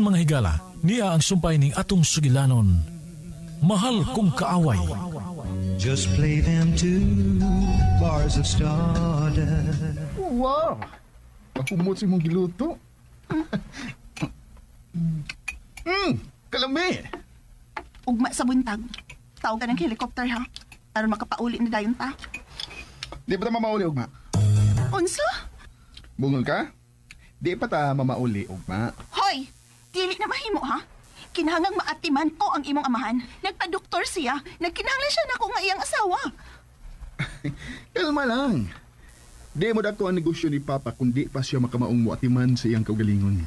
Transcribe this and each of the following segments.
mga higala, niya ang sumpay ning atong sugilanon. Mahal kong kaaway. Just play them two bars of stardust. Wow! Pakumot si mong giluto. Kalami! Ugma sa buntag. Tawag ka ng helicopter ha. Aron makapauli na dayon ta. Di pa ta mamauli, Ugma? Unsa? Bungol ka? Di pa ta mamauli, Ugma. Hoy! Dili na mahimo ha. Kinahanglang maatiman ko ang imong amahan. Nagpa-doktor siya. Nagkinahanglan siya na ako nga iyang asawa. Kalma lang. Di mo dako ang negosyo ni Papa kundi pa siya makamaong muatiman sa iyang kaugalingon.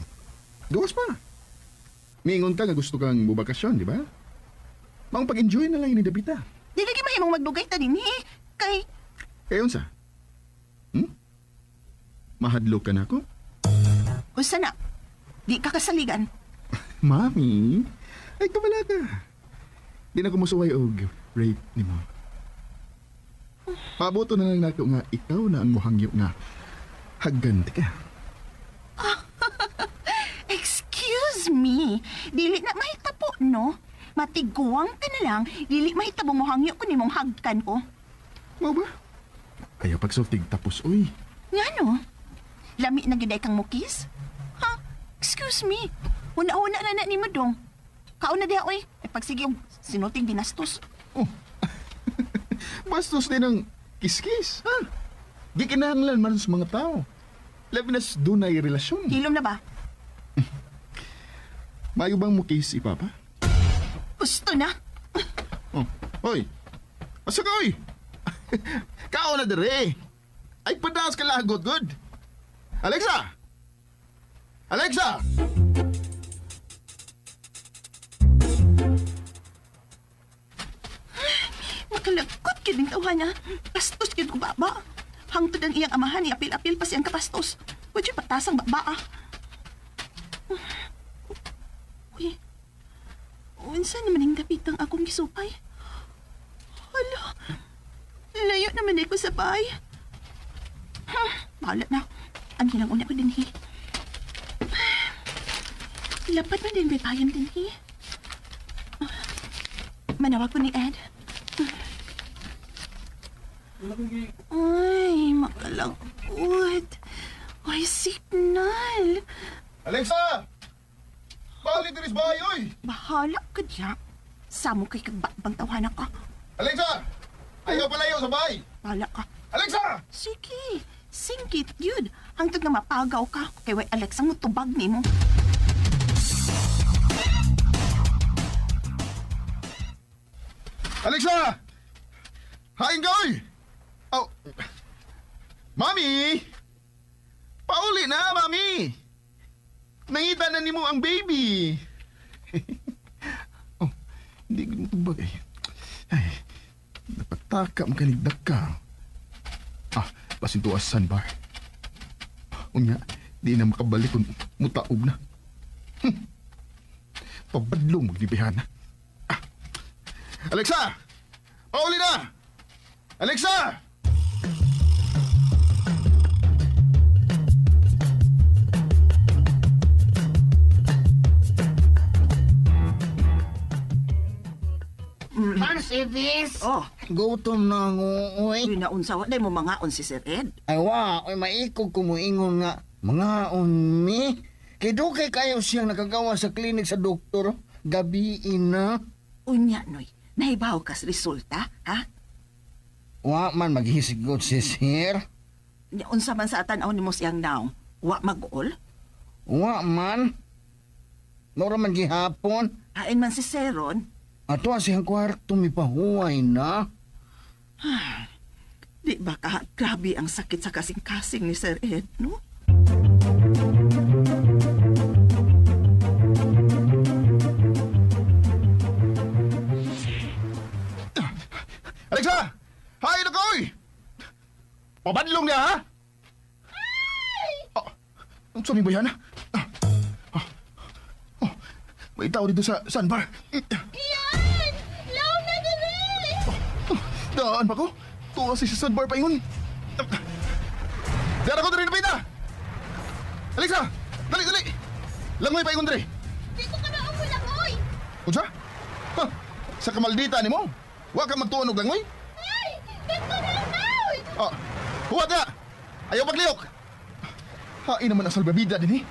Gawas pa. Mingon ka nga gusto kang bubakasyon, di ba? Maong pag-enjoy na lang ni Dabita. Di lagi mahimong magdugay ta din Kay... Kayon sa? Mahadlok ka na ako? Unsa na? Di ka kasaligan. Mami, ay kabala ka. Di na ko musuway og rape ni mo. Pabuto na lang nako nga ikaw na ang muhangyo nga. Haganti ka. Excuse me. Dili na mahitabo, no? Matiguang ka na lang. Dili mahitabo mo hangyo ko nimong hagkan ko. Mo ba? Ayaw pagsultig tapos, uy. Nga no? Lami na giday kang mukis? Ha? Excuse me. Una-una na ni mo dong. Kauna diha, oy. Pagsige yung sinuting dinastos. Oh. Bastos din ang kiskis, ha? Di kinahanglan man sa mga tao. Labi na dunay relasyon. Hilom na ba? Mayo bang mukis, Ipapa? Gusto na. Oh. Hoy! Asa ka, oy? Kao na dere. Ay, padaas ka lagot, good. Alexa! Alexa! Makalagkot kining tawhan niya. Pastos kid ko baba. Hangtod ang iyang amahan, iapil-apil pa siyang kapastos. Huwag siya patasang baba. Uy, unsa naman yung dapitang akong gisupay? Hala, layo naman ako sa bahay. Bahala na. Ang hinang-una ko din, Lapat na din bayan din, Manawag ko ni Ed. Ay, makalagkot. Ay, signal. Alexa! Balik din is bahay, oy! Bahala ka diya. Samo kay kagbabang tawanan ka. Alexa! Ayaw palayo sa bahay! Bahala ka. Alexa! Sige, singkit yun. Hangtod nga mapagaw ka. Kay way Alexa mo tubag ni mo. Alexa! Hain ka, oy! Oh. Mami! Pauli na, Mami! Nangita na ni mo ang baby! Oh, hindi ko matubag eh. Ay, napataka makaligdak ka. Ah, pasintuas sandbar. Unya, di na makabalik kung mutaob na. Pabadlong magdibihan na. Ah. Alexa! Pauli na! Alexa! Mercedes! Oh, Gutom na ngo, oy. yun na unsawa. Dahil mo mga on si Sir Ed. Ay, wa, oy, maikog kumuingon nga. Mga unmi. Kidukay kayo siyang nakagawa sa klinik sa doktor. Gabi na. Unya, Noy. Nahibaw ka sa resulta, ha? Wa man maghisigot si sir. Unsa man sa tanaw ni mo siyang naong. Wa mag-ol? Wa man. Nora man gihapon. Hain man si Seron. Ato ang siyang kwarto mipahuway na. Di ba ka grabe ang sakit sa kasing-kasing ni Sir Ed, no? Alexa! Hay na ko, oy! Pabadlong niya, ha? Ang sabi ba yan, ha? May tao dito sa sandbar. Yan! Law na dire! Daan pa ko? Tuwa si sa sandbar pa yun. Dara ko dali na pita! Alexa! Dali, dali! Langoy pa yun, dali! Unsa? Ha? Sa kamaldita nimo? Wa ka magtuonog lang, oy? Oh, huwag ka! Ayaw pagliyok! Hain naman ang salbabida din, eh.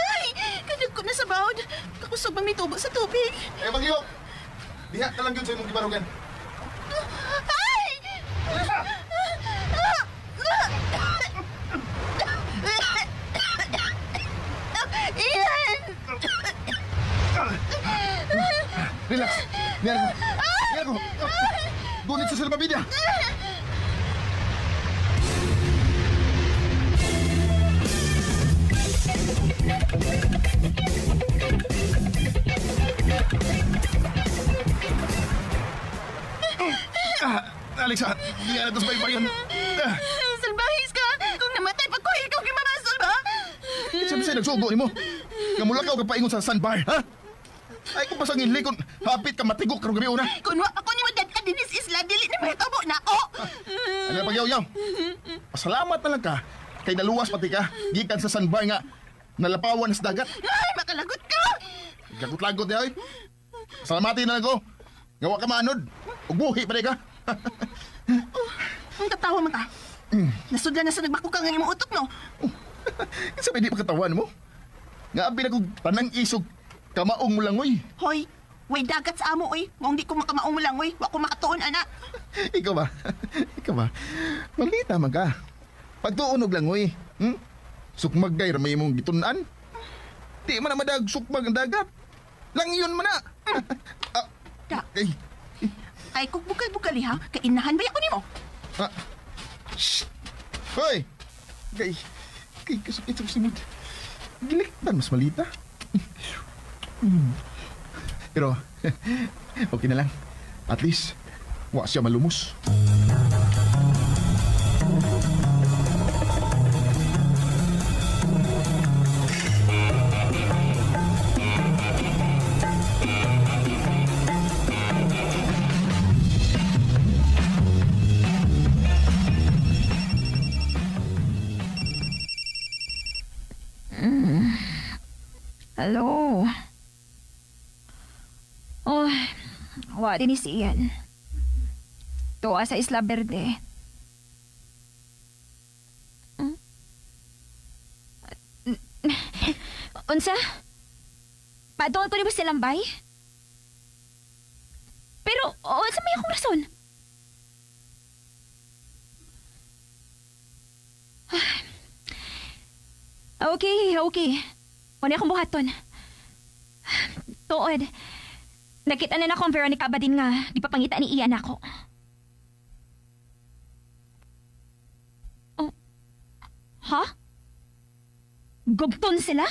Ay! Kadag ko na sa bawd. Kakusog bang may tubo sa tubig. Ayaw pagliyok! Diha na lang yun sa imong gibarugan. Ay! Ian! Relax! Niyan ko! Niyan ko! Gunit sa salbabida! Alexa, hindi na ito sa baybayon. Salbahis ka! Kung namatay pa ko, ikaw kimarasul ba? Sabi sa'yo, nagsugo ni mo. Ngamula ka o kapaingon sa sandbar, ha? Ay, kung pasang inli, kung hapit ka matigok karong gabi una. Kung wa ako ni mo dad dinis isla, dili na may tabo na ako. Ano na pagyaw-yaw? Pasalamat na lang ka. Kay naluwas pati ka. Gikan sa sandbar nga. Nalapawan sa dagat. Ay, makalagot ka! Gagot-lagot niya, oy. Salamatin na lang ko. Gawa ka manod. Ugbuhi pa rin ka. Ang tatawa man ka. Nasudlan na sa nagbako ka nga imong utok, no? Sabi di pa katawan mo. Nga abi na kong tanang isog. Kamaong mo lang, oy. Hoy, way dagat sa amo, oy. Kung di ko makamaong mo lang, oy. Wa ko makatuon, ana. Ikaw ba? Ikaw ba? Malita man ka. Pagtuunog lang, oy. Sukmagay ramay mong gitunan. Di man na madag sukmag ang dagat. Lang yun man na. Da, Ay, ay kung bukal-bukali ha, kainahan ba ako nimo? ha? Shh! Hoy! Kay kasakit sa simod. Giliktan mas malita. Pero, okay na lang. At least, wa siya malumos. Hello. Oh, wa din si Ian. Tuwa sa Isla Verde. Unsa? Padoon ko ni ba silang bay? Pero, unsa may akong rason? Okay. Kung akong buhaton. Tuod. Nakita na akong Veronica ba din nga di pa pangita ni Ian ako. Oh. Ha? Gugton sila?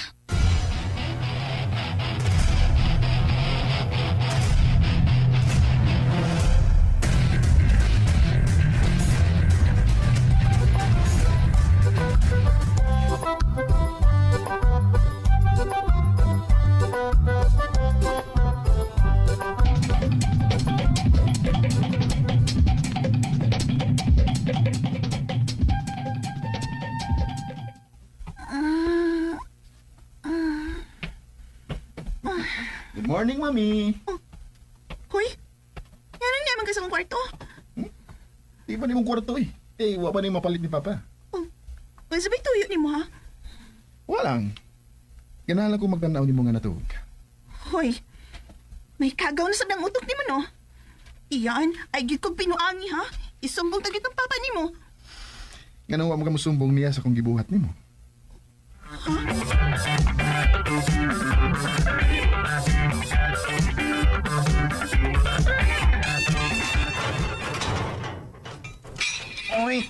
Good morning, Mami. Hoy, yan ang naman ka sa mong kwarto. Di ba ni mong kwarto eh? Eh, wa ba ni mapalit ni Papa? Ang sabay tuyo ni mo, ha? Walang. Ganahan ko magtanaw ni mo nga natuog. Hoy, may kagaw na sa dang utok ni mo, no? Iyan, ay gid kong pinuangi, ha? Isumbong tagit ng papa ni mo. Ganun wa mo ka musumbong niya sa kong gibuhat ni mo. Uy!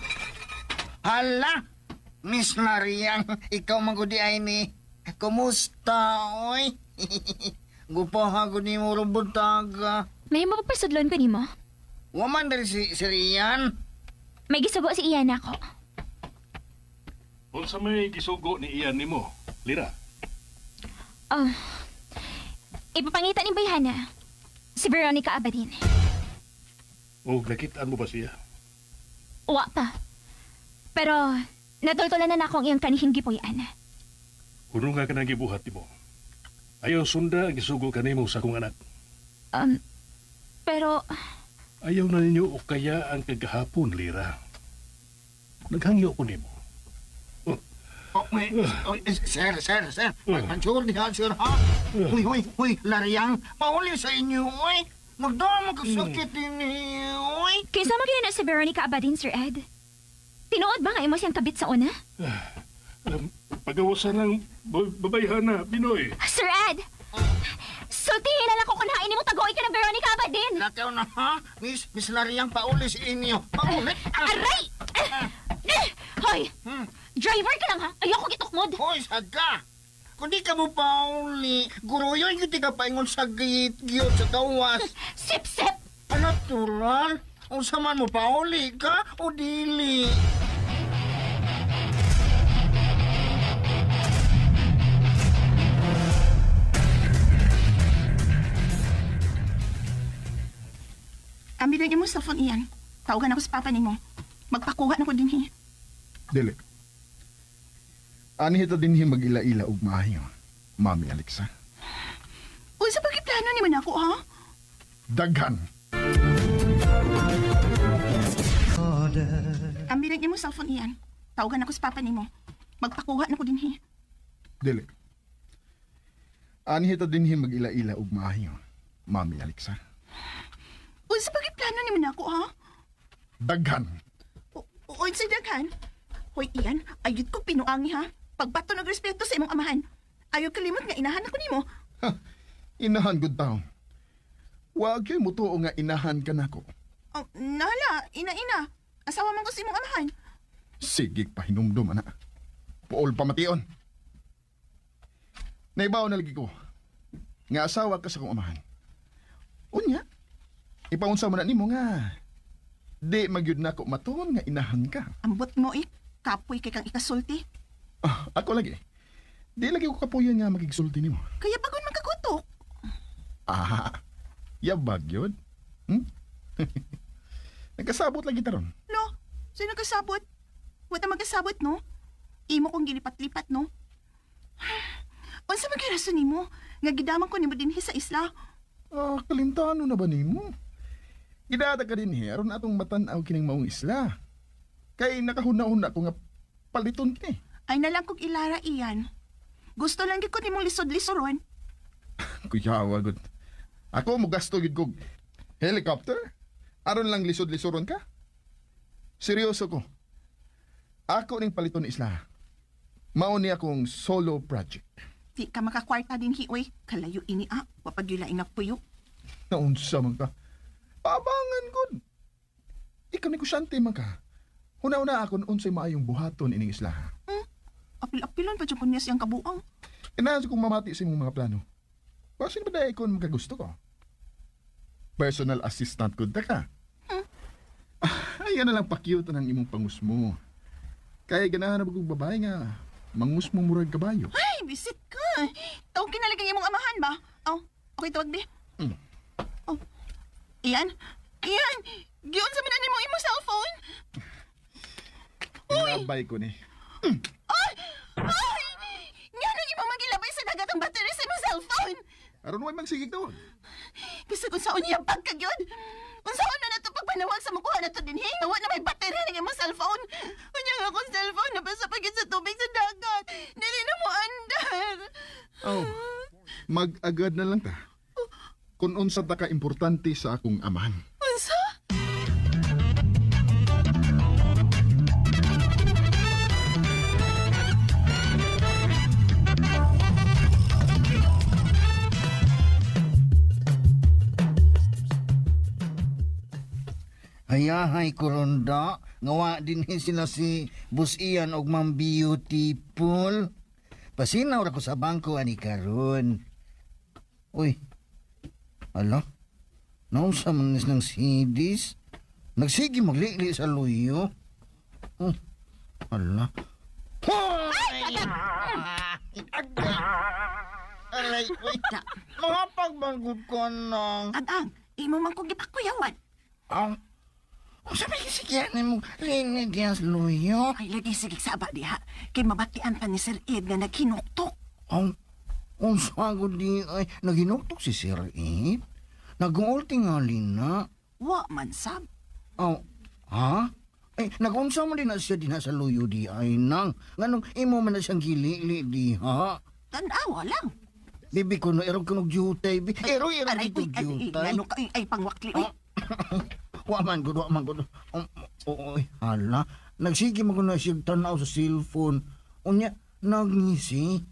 Hala! Miss Mariang, ikaw magudi ay ni. Kumusta, oy? Gupaha ko ni mo robutaga. May mapapasudlon ko ni mo. Waman dari si Rian. May gisugo si Ian ako. Unsa may gisugo ni Ian nimo, Lira? Oh, ipapangita ni Bayhana. Si Veronica Abadin. O nakitaan mo ba siya? Wa pa. Pero, natultulan na ako ang iyong kanihing gipuyan. Kuno nga ka nang gibuhat nimo. Ayaw sunda, gisugo ka nimo sa akong anak. Pero, Ayaw na ninyo o kaya ang kagahapon, Lira. Naghangyo ko nimo. Sir. Mansur diha, sir, ha? Huy, Laryang. Mauli sa inyo, uy. Magdama kasakit din uy. kinsa magina si Veronica Abadin, Sir Ed? Tinuod ba nga imo siyang kabit sa una? Pagawasan ng babayhan na, Pinoy. Sir Ed! Sultihin na lang ko kunain mo tagoy ka ng Veronica Abadin! Nakaw na, ha? Miss Laryang, pauli sa inyo. Pauli. Aray! Hoy! Driver ka lang ha! Ayoko gitukmod! Hoy, saga. Kung di ka mo pauli, guruyoy yung ka paingon sa giyot sa gawas. Sip-sip! Ano, tural? Kung saman mo pauli ka o dili? Ambilin niyo mo sa phone iyan. Tawagan ako sa papa nimo. Magpakuha na ko din hi. Dili. Ani hita dinhi mag-ila-ila og maayo, Mami Alexa. Unsa pa plano nimo nako ha? Daghan. Ambilin niyo mo sa phone iyan. Tawagan ako sa papa nimo. Magpakuha na ko din hi. Dili. Ani hita dinhi mag-ila-ila og maayo, Mami Alexa. Unsa pa plano nimo nako ha? Daghan. Unsa daghan? Hoy iyan, ayud ko pinuangi ha. Pagbato ng respeto sa imong amahan. Ayaw kalimot nga inahan ako nimo. Ha, inahan gud taon. Wag kay mo tuo nga inahan ka nako. Oh, nala, ina. Asawa man ko sa imong amahan. Sige pahinumdum ana. Puol pamation. Naibaw na lagi ko. Nga asawa ka sa kong amahan. Unya, ipaunsa mo na nimo nga. Di magyud nako matuon nga inahan ka. Ambot mo kapoy kay kang ikasulti. Ah, ako lagi. Di lagi ko kapuyan nga magigsulti nimo. Kaya pagod magkakutok. Ah, yabag yun. Nagkasabot lagi taron. Lo, sino nagkasabot? Wala magkasabot, no? Imo kong gilipat-lipat, no? Unsa man kay rason nimo nga gidamang ko nimo dinhi sa isla? Ah, kalintano na ba nimo? Gidada ka din aron atong matan-aw kining maong isla. Kay nakahuna-huna ko nga paliton kini. Ay nalang kong ilara iyan. Gusto lang gid ko nimong lisod-lisoron. Kuyawa gud. Ako mo gasto gid kog helicopter aron lang lisod-lisoron ka. Seryoso ko. Ako ning paliton isla. Mao ni akong solo project. Di ka makakwarta din hioy. Kalayo ini wapag yula puyo. Naunsa man ka? Pabangan gud. Ikaw negosyante man ka. Huna-una akon unsay maayong buhaton ining isla. Apil-apilon pa dyan ko niya siyang kabuang. Inaas kong mamati sa imong mga plano. Basin ba dahil kung magkagusto ko? Personal assistant ko ka. Ayan na lang pa-cute ng imong pangusmo. Kaya ganahan na bagong babae nga mangusmo murag kabayo. Ay, bisit ka. Tawag kinalagang imong amahan ba? Oh, okay tawag di. Oh, iyan. Giyon sa manan mo imong cellphone. Inabay ko ni. Ay! Nga nang imong magilabay sa dagat ang battery sa imong cellphone. Aron mo magsigig tawag. Bisa kung saan niya pagkagyod. Kung saan na nato pagpanawag sa mukuha na to din ngawa na may battery ng imong cellphone. Kunya nga akong cellphone na basta pagit sa tubig sa dagat. Dili na mo andar. Oh, mag-agad na lang ta. Kung unsa ta ka importante sa akong amahan. Unsa? Hayahay koronda, ngawa din sila si Boss Ian og Ma'am Beautiful. Pasinaw ra ko sa bangko ani karon. Uy. Ala. Nausa man ng sidis. Nagsigi maglili sa luyo. Ala. Hoy! Aray, uy. Mga pagbangkot ko nang. Ang, imo man kong gipakuyawan. Ang sabi kasi kaya ni mo rin diyan sa luyo. Ay, lagi sige sa aba diha. Kay mabatian pa ni Sir Ed nga naghinuktok. Ang Unsa ko di ay naginuktok si Sir Ed? Nag-uol tingali na. Wa man sab. Oh, ha? Ay, nagunsa mo din na siya din sa luyo di ay nang. Nganong imo man na siyang gili di ha? Tanawa lang. Bibi ko no, erog ko jutay. Erog Aray, ko uy, jutay. ano ka, ay pangwakli, uy. Wa man gud. Oy, hala. Nagsige mo ko na siya tanaw sa cellphone. Unya, nagngisi.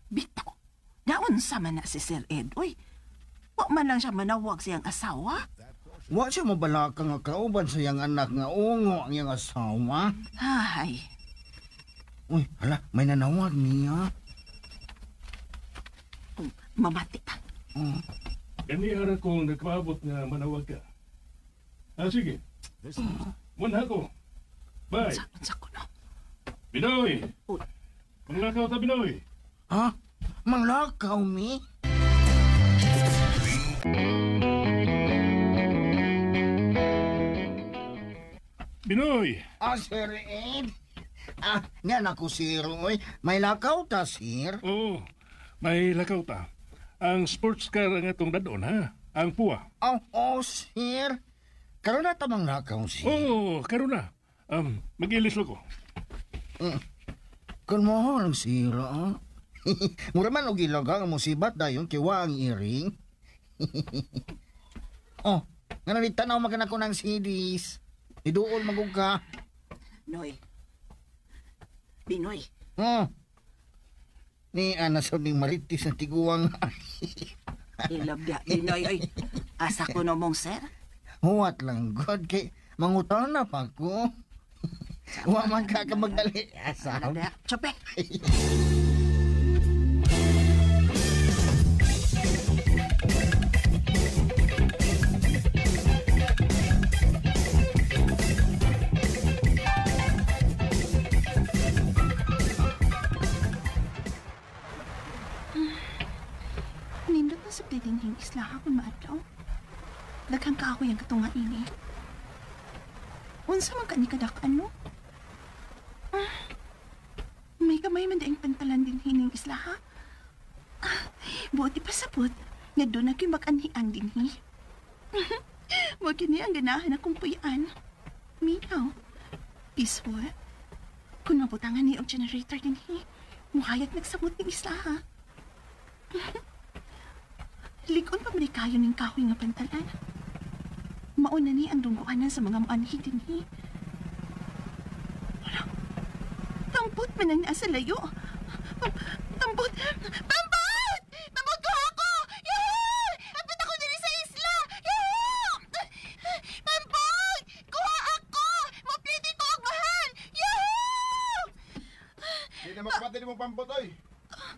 Bitaw, naunsa man na si Sir Ed, uy. Wa man lang siya manawag siyang asawa. Wa siya mabalaka nga kauban sa iyang anak nga ungo ang iyang asawa. Ay, Uy, hala, may nanawag niya. mamati ka. Gani ara kong nagpaabot nga manawag ka. Sige. Muna ko. Bye. Unsa ko no? Binoy! Uy. Manglakaw ta, Binoy! Ha? Manglakaw mi? Binoy! Sir Ed. Nga ako sir, oy. May lakaw ta, sir. Oo, may lakaw ta. Ang sports car nga itong dadon, ha? Ang puwa. Sir. Karoon na tamang lakaw, sir. Oo, karon na. Mag-ilis ko. Kung mo lang, sir, Mura man og ilagang musibat dayon kay wa ang iring. Nga nalitanaw magana ko ng CDs. Iduol magug ka. Noy. Binoy. Ni ana sa ning maritis na tiguang. Ilab dia, Binoy, oy. Asa ko no mong sir? Huwat lang god kay mangutaw na pa ko. Wa man ka magdali asa. Ilab dia, chope. Nindot na sa pwedeng yung isla kung maadlaw. Daghang ka ako yung katunga ini. Unsa man ka ni kadakaan, no? May kamay man daing pantalan din hining isla, ha? Buti pa sabot, nga doon na kayo mag-anhiang din, hi. Huwag yun ang ganahan akong puyan. Minaw, peaceful. Kung mabutangan ni og generator din, hi, muhayag nagsabot ng isla, ha? Likon pa man kayo ng kahoy nga pantalan. Mauna ni ang dungguanan sa mga maanhi din, hi. Wala. Pampot man ang nasa layo. Pampot! Pampot! Pampot ko ako! Yahoo! Apit ako din sa isla! Yahoo! Pampot! Kuha ako! Mapliti ko ang mahal! Yahoo! Hindi na makapatid mo pampot, oy.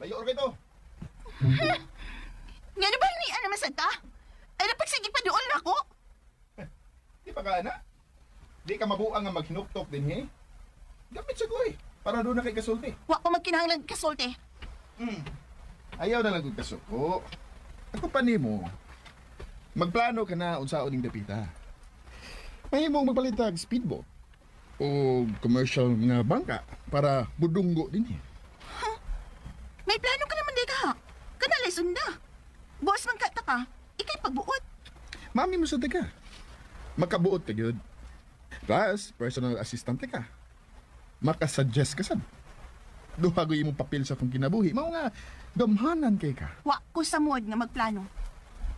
Layo or kito. Nga na ba ni Ana Masanta? Ay napagsigi pa doon na ako? Di pa ka, na? Di ka mabuang nga maghinuktok din, he? Gamit sa goy. Para doon na kay kasulti. Wa ko magkinahanglan kasolte. Ayaw na lang kong kasuko. Ako pa nimo. Magplano ka na unsaon ning dapita. Mahimong magpalitag speedboat o commercial nga bangka para budunggo din, he. May plano ka naman, Deka. Kanalay sunda. Boss man ka ikay pagbuot. Mami mo sa taga. Makabuot ka gyud. Plus, personal assistant ka. Makasuggest ka sad. Duhagoy imong papel sa akong kinabuhi. Mao nga gamhanan kay ka. Wa ko sa mood nga magplano.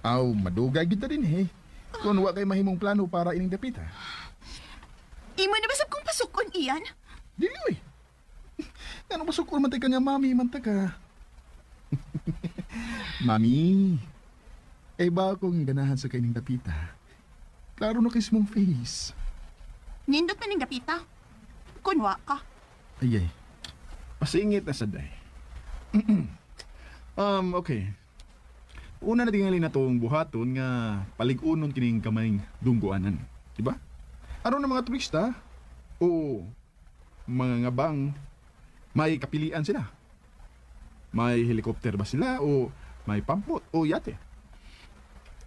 Aw, madugay gyud ta din, he. Kung wa kay mahimong plano para ining dapita. Imo na basab kong pasukon iyan? Dili, oy. Ano pasukon man tay ka nga mami man ta ka. Mami, ay ba akong ganahan sa kaining dapita? Klaro na kiss mong face. Nindot man ning dapita. Kunwa ka. Ayay, pasingit na saday. Okay. Una na tingali na tong buhaton nga paligunon kining kamayng dungguanan. Diba? Ano na mga turista? O mga ngabang may kapilian sila? May helikopter ba sila o may pampot o yate?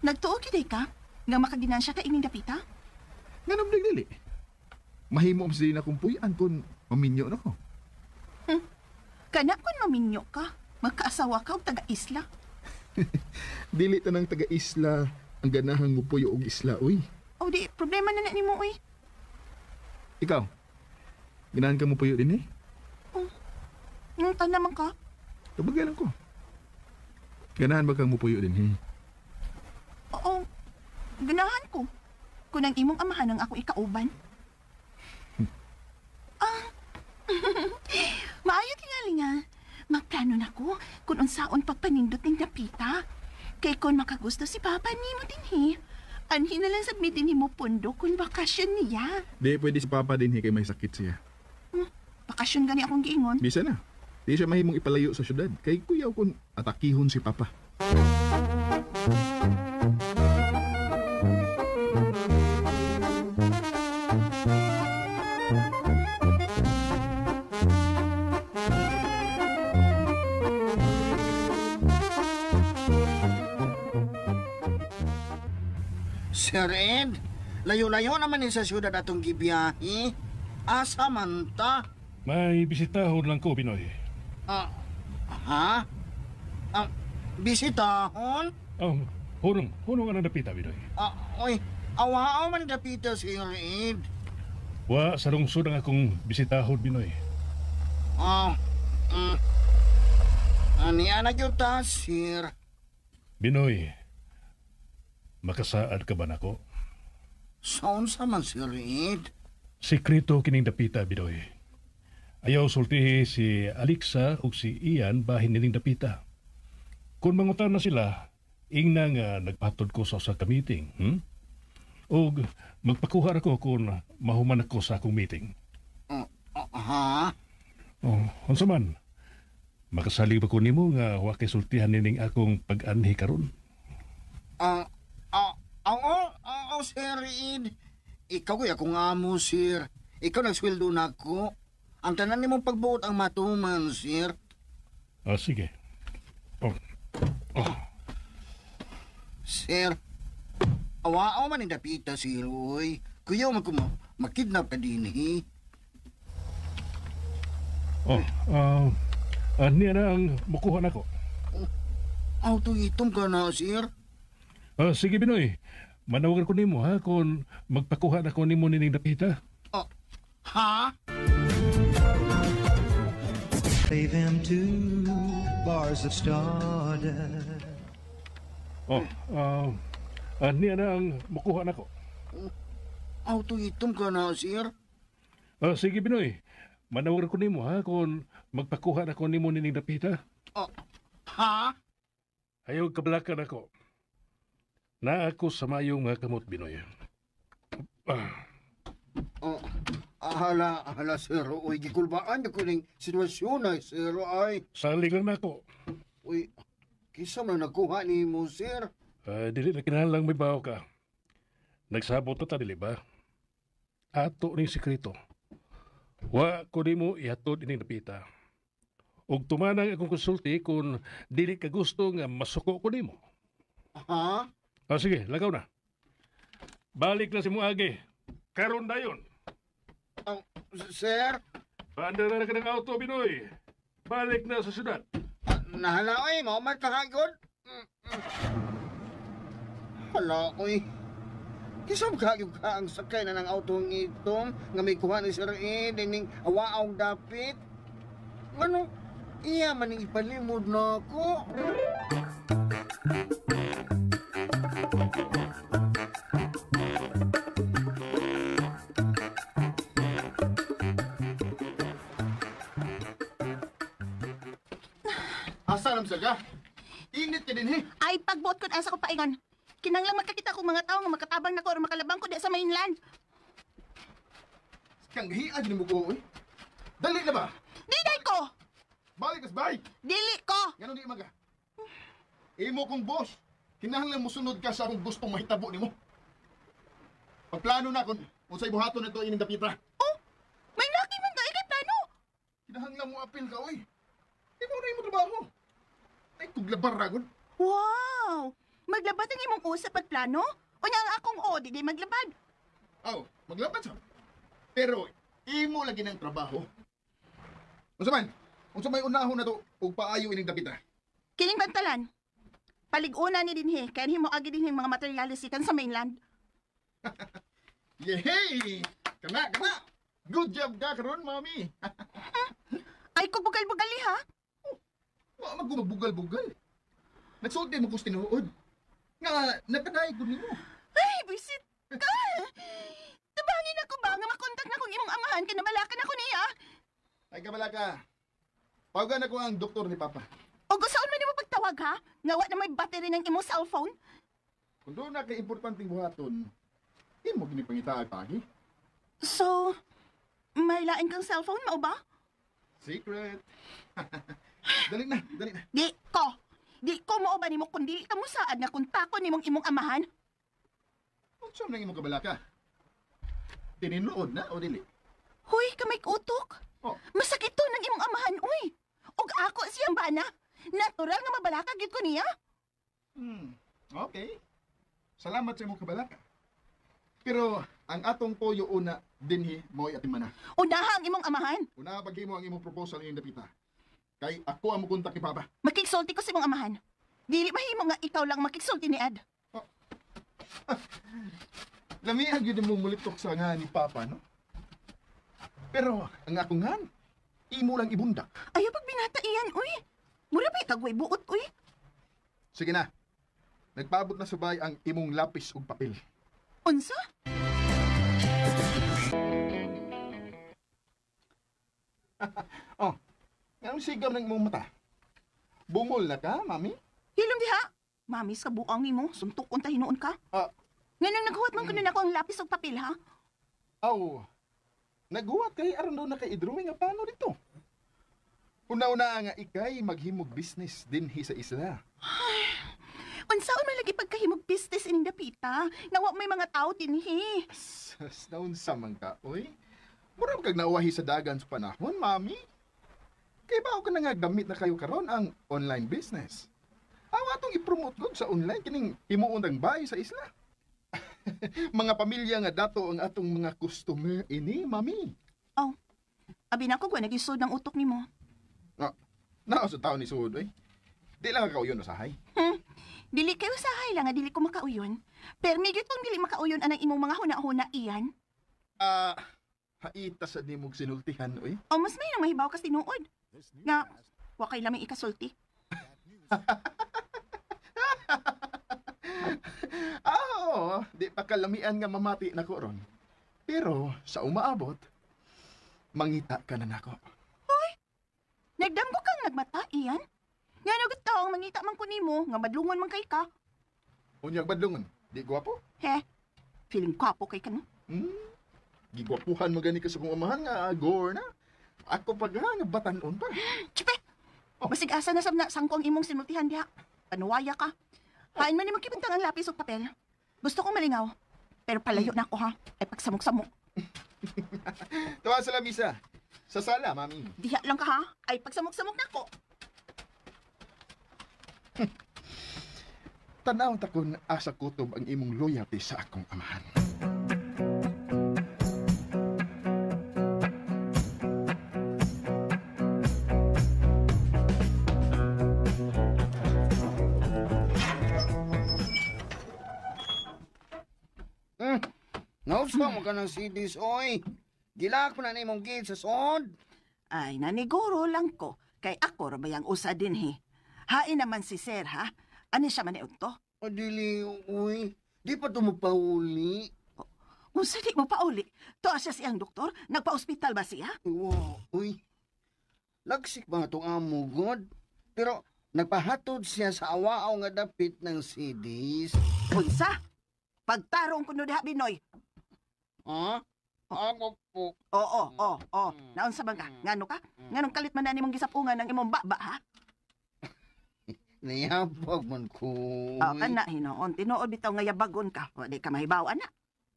Nagtuo kiday ka? Nga makaginansya ka ining dapita? Ganun dili. Mahimo sa din akong puyan kung maminyo na ko. Kana kung maminyo ka, Magkaasawa ka o taga-isla. Dili tanang taga-isla ang ganahang mupuyo og isla, uy. O di, problema na ni mo, uy. Ikaw, ganahan ka mupuyo din eh? Yung naman ka. Kabagalan ko. Ganahan ba kang mupuyo din eh? Oo, ganahan ko. Kung ang imong amahan ang ako ikauban. Maayo tingali nga. Magplano na ko kung unsaon pagpanindot ng dapita. Kay kung makagusto si Papa ni mo din he. Anhin na lang sabmitin ni mo pundo kung bakasyon niya. Di pwede si Papa din eh kay may sakit siya. Bakasyon gani akong giingon. Bisa na. Di siya mahimong ipalayo sa syudad. Kay kuyaw kung atakihon si Papa. Sir Ed, layo-layo naman ni sa syudad atong gibiyahe. Asa man ta? May bisitahon lang ko, Binoy. Ah, ha? Bisitahon? Hunong ang napita, Binoy. Oy, awa man dapita, Sir Ed. Wa sa lungsod ang akong bisitahon, Binoy. Aniya na yun ta, Sir. Binoy, makasaad ka ba nako? Saan sa man, Sir Ed? Sekreto kining dapita, Binoy. Ayaw sultihi si Alexa ug si Ian bahin nining dapita. Kung mangutan na sila, ingna nga nagpatod ko sa usa ka meeting. Og magpakuha ako kung mahuman ako sa akong meeting. Ha? Unsa man? Makasalig ba ko nimo nga wa kay sultihan nining akong pag-anhi karon? Oo, Sir Ed. Ikaw kaya akong amo, Sir. Ikaw nagsweldo na ako. Ang tanan nimong pagbuot ang matuman, Sir. Sige. Sir, awaaw man dapita, Sir, uy. Kuya, makidnap ka din, eh. Niya na ang mukuha na ko. Auto-itom ka na, Sir. Sige, Binoy. Manawagan ko nimo ha kung magpakuha na ko nimo nining dapita. Ha? Play them two bars of stardust. Niya na ang mukuha na ko. Auto-itom ka na, Sir. Sige, Binoy. Manawagan ko nimo ha kung magpakuha na ko nimo nining dapita. Ha? Ayaw kabalakan ako. Na ako sa mayong mga kamot, Binoy. Hala, Sir. Uy, gikulbaan na ko ng sitwasyon ay, Sir, ay. Saling lang na ako. Uy, kisa man nakuha ni mo, Sir. Dili na kinahanglang may baho ka. Nagsabot na ta, dili ba? Ato ning sekreto. Wa ko di mo ihatod ining napita. Og tumanang akong konsulti kung dili ka gusto nga masuko ko nimo. Ha? Sige, lagaw na. Balik na si Muagi. Karon dayon. Sir? Paanda na ka ng auto, Binoy. Balik na sa syudad. Nahala, oy, mau magkakagod. Hala, oy. Kisam kagib ka ang sakay na ng autong itong nga may kuha ni Sir Ed ning awaaw dapit. Ano, iya man ipalimod na ako. Asa nam sa ka? Init ka din eh. Ay, pagbuot ko asa ko paingon. Kinanglang magkakita kong mga tao nga makatabang na ko o makalabang ko di sa mainland. Kang hiad ni mo ko eh. Dali na ba? Diday ko! Balik kas bay. Dili ko! Ganon di maga. Imo kong boss. Kinahanglan mo sunod ka sa akong gustong mahitabo nimo. Pagplano na kung unsay buhaton nito ining dapita. Oh! May laki man ka ikay plano! Kinahanglan mo apil ka oy. Imo na imo trabaho. Ay tuglabar ragon. Wow! Maglabad ang imong usa pagplano? O niya ang akong di di maglabad. Aw, maglabad sa. Pero imo lagi ng trabaho. Unsa man? Unsa may unahon na to ug paayo ining dapita. Kining bantalan. Palig-una ni dinhi, kaya himo agi dinhi mga materialis ikan sa mainland. Yehey! Kana! Good job ka karon, mami. Ay, kung bugal-bugali ha? Wa magbugal-bugal. Nagsulti mo ko sa tinuod. Nga, nagkanay ko nimo. Ay, bisit ka! Tabangin ako ba nga makontak na kong imong amahan kaya nabalakan ako niya? Ay, kabala ka. Pawagan ako ang doktor ni Papa. O gusto man mo pagtawag ha? Nga wa na may battery ng imong cellphone? Kung doon na kay importanteng buhaton, mo ginipangita pagi. So, may lain kang cellphone, mao ba? Secret. Dali na. Di ko mo ba nimo kundi ka mo saad nga kontakon nimong imong amahan? Unsa man imong kabala ka? Tininuod na o dili? Huy, kamay utok. Oh. Masakit to ng imong amahan, uy. Og ako siyang bana. Natural nga mabalaka gid ko niya. Okay. Salamat sa imong kabala ka. Pero ang atong toyo una dinhi mo'y atimana. Unaha ang imong amahan. Una paghimo ang imong proposal ning dapita. Kay ako ang mukontak ni Papa. Makiksulti ko sa imong amahan. Dili mahimo nga ikaw lang makiksulti ni Ad. Lamihan gyud mo mulitok sa nga ni Papa, no? Pero ang akong ngan, imo lang ibundak. Ayaw pag binata iyan, uy. Mura pa itagway buot, uy. Sige na. Nagpabot na subay ang imong lapis ug papel. Unsa? Oh, anong sigam ng imong mata? Bungol na ka, mami? Hilom diha. Mami, sa buang nimo, suntok unta hinuon ka. Ah, Ngayon naghuwat man kuno nako ang lapis ug papel, ha? aw. Naghuwat kay aron daw na kay idrawing nga paano dito. Una-una nga ikay maghimog business dinhi sa isla. Unsaon man lagi pagkahimog business ining dapita? Nga wa may mga tao dinhi. Sas naun sa man ka, oy. Mura kag nauwahi sa dagan sa panahon, mami. Kay bao ka na nga gamit na kayo karon ang online business. Awa atong i-promote gud sa online kining himuon ang bahay sa isla. Mga pamilya nga dato ang atong mga customer ini, mami. Oh. Abi na ko gwa nagisod ng utok nimo. Naa sa taon ni Sud, oy. Di lang ka uyon usahay. Dili kayo sahay lang nga dili ko makauyon. Pero migit kung dili makauyon anang imong mga huna-huna iyan. Haita sa nimog sinultihan, oy. O mas may nang mahibaw ka tinuod. Nga, wa kay lamang ikasulti. Di pa kalamian nga mamati na ko ron. Pero sa umaabot, mangita ka na nako. Nagdamgo kang nagmata iyan. Nga nagutaong mangita man ko nimo nga madlungon man kay ka. Unyag badlungon, di gwapo? He, feeling kwapo kay ka no? Gigwapuhan mo gani ka sa kong amahan nga agor na. Ako pag nga batanon pa. Chipe! Basig asa na sab na sangkong imong sinultihan diha. Panuwaya ka. Hain man ni magkibintang ang lapis o papel. Gusto kong malingaw. Pero palayo na ako ha. Ay pagsamok-samok. Tawa sa lamisa. Sa sala, mami. Diha lang ka ha. Ay pagsamok-samok na ako. Tanaw takon asa kutob ang imong loyalty sa akong amahan. Nausa mo ka ng CDs, oy. Gilak mo na imong gate sa sod. Ay naniguro lang ko. Kay ako rabayang usa din he. Hain naman si Sir ha. Ani siya maniud to? Adili, uy. Di pa ito mapauli. Unsa di mo pauli? To siya siyang doktor? Nagpa-ospital ba siya? Wow, uy. Lagsik ba itong amo, God? Pero nagpahatod siya sa awaaw nga dapit ng CDs. Unsa? Pagtarong kuno diha Binoy. Ha? Ako po. Oo. Naunsa man ka? Ngano ka? Nganong kalit man na nimong gisapungan ng imong baba ha? Nayabag man ko. Kana hinoon. Tinuod bitaw nga yabagon ka. O di ka mahibaw ana.